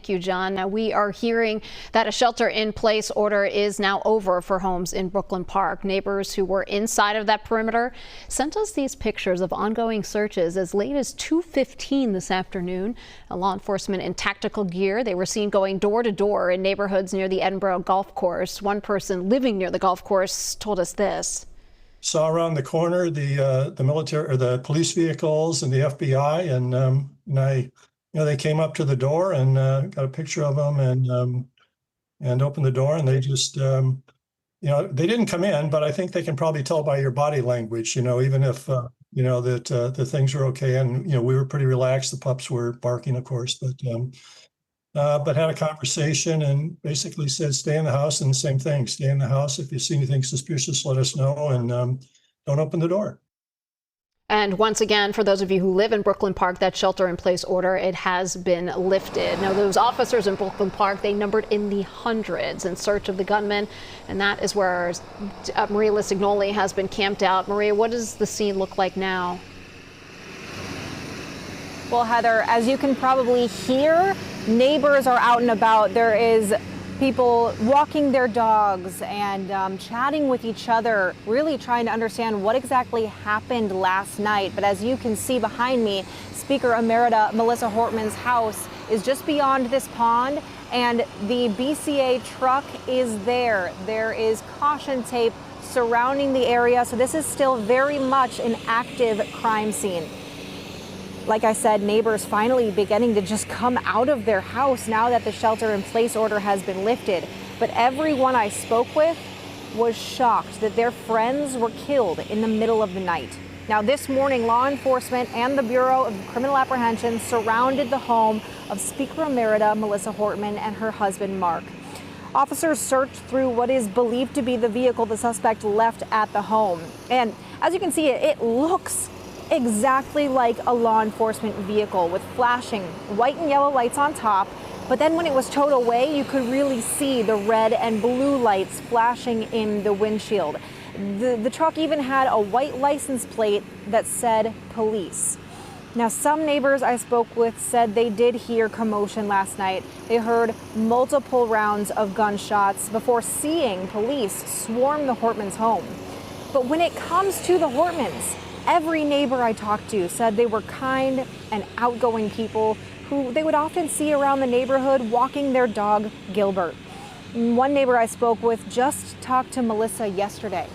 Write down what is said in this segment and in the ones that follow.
Thank you, John. Now, we are hearing that a shelter-in-place order is now over for homes in Brooklyn Park. Neighbors who were inside of that perimeter sent us these pictures of ongoing searches as late as 2:15 this afternoon. Law enforcement in tactical gear, they were seen going door to door in neighborhoods near the Edinburgh Golf Course. One person living near the golf course told us this. Saw around the corner the military or the police vehicles and the FBI, and they came up to the door and got a picture of them and opened the door, and they just they didn't come in, but I think they can probably tell by your body language, even if that the things were okay, and we were pretty relaxed. The pups were barking, of course, but had a conversation and basically said, stay in the house, and the same thing, stay in the house. If you see anything suspicious, let us know, and don't open the door. And once again, for those of you who live in Brooklyn Park, that shelter-in-place order, it has been lifted. Now, those officers in Brooklyn Park, they numbered in the hundreds in search of the gunman, and that is where Maria Lissignoli has been camped out. Maria, what does the scene look like now? Well, Heather, as you can probably hear, neighbors are out and about. There is people walking their dogs and chatting with each other, really trying to understand what exactly happened last night. But as you can see behind me, Speaker Emerita Melissa Hortman's house is just beyond this pond, and the BCA truck is there. There is caution tape surrounding the area, so this is still very much an active crime scene. Like I said, neighbors finally beginning to just come out of their house now that the shelter-in-place order has been lifted. But everyone I spoke with was shocked that their friends were killed in the middle of the night. Now, this morning, law enforcement and the Bureau of Criminal Apprehension surrounded the home of Speaker Emerita Melissa Hortman and her husband, Mark. Officers searched through what is believed to be the vehicle the suspect left at the home. And as you can see, it looks exactly like a law enforcement vehicle with flashing white and yellow lights on top. But then when it was towed away, you could really see the red and blue lights flashing in the windshield. The truck even had a white license plate that said police. Now, some neighbors I spoke with said they did hear commotion last night. They heard multiple rounds of gunshots before seeing police swarm the Hortmans' home. But when it comes to the Hortmans, every neighbor I talked to said they were kind and outgoing people who they would often see around the neighborhood walking their dog, Gilbert. One neighbor I spoke with just talked to Melissa yesterday.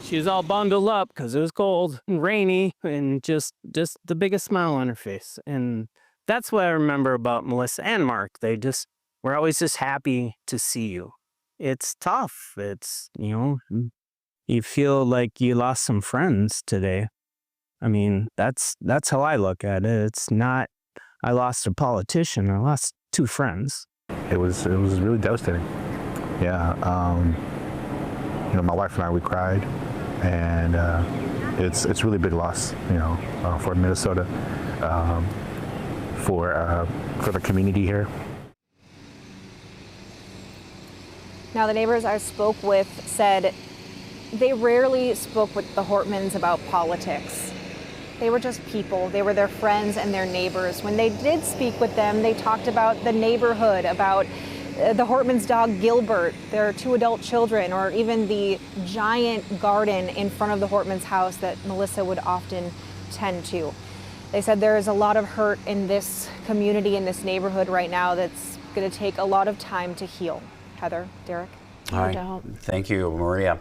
She was all bundled up because it was cold and rainy and just the biggest smile on her face. And that's what I remember about Melissa and Mark. They just were always just happy to see you. It's tough. It's, you feel like you lost some friends today. I mean, that's how I look at it. It's not, I lost a politician. I lost two friends. It was really devastating. Yeah. My wife and I, we cried, and it's really big loss, for Minnesota, for the community here. Now, the neighbors I spoke with said they rarely spoke with the Hortmans about politics. They were just people. They were their friends and their neighbors. When they did speak with them, they talked about the neighborhood, about the Hortmans' dog Gilbert, their two adult children, or even the giant garden in front of the Hortmans' house that Melissa would often tend to. They said there is a lot of hurt in this community, in this neighborhood right now that's going to take a lot of time to heal. Heather, Derek? All right. Thank you, Maria.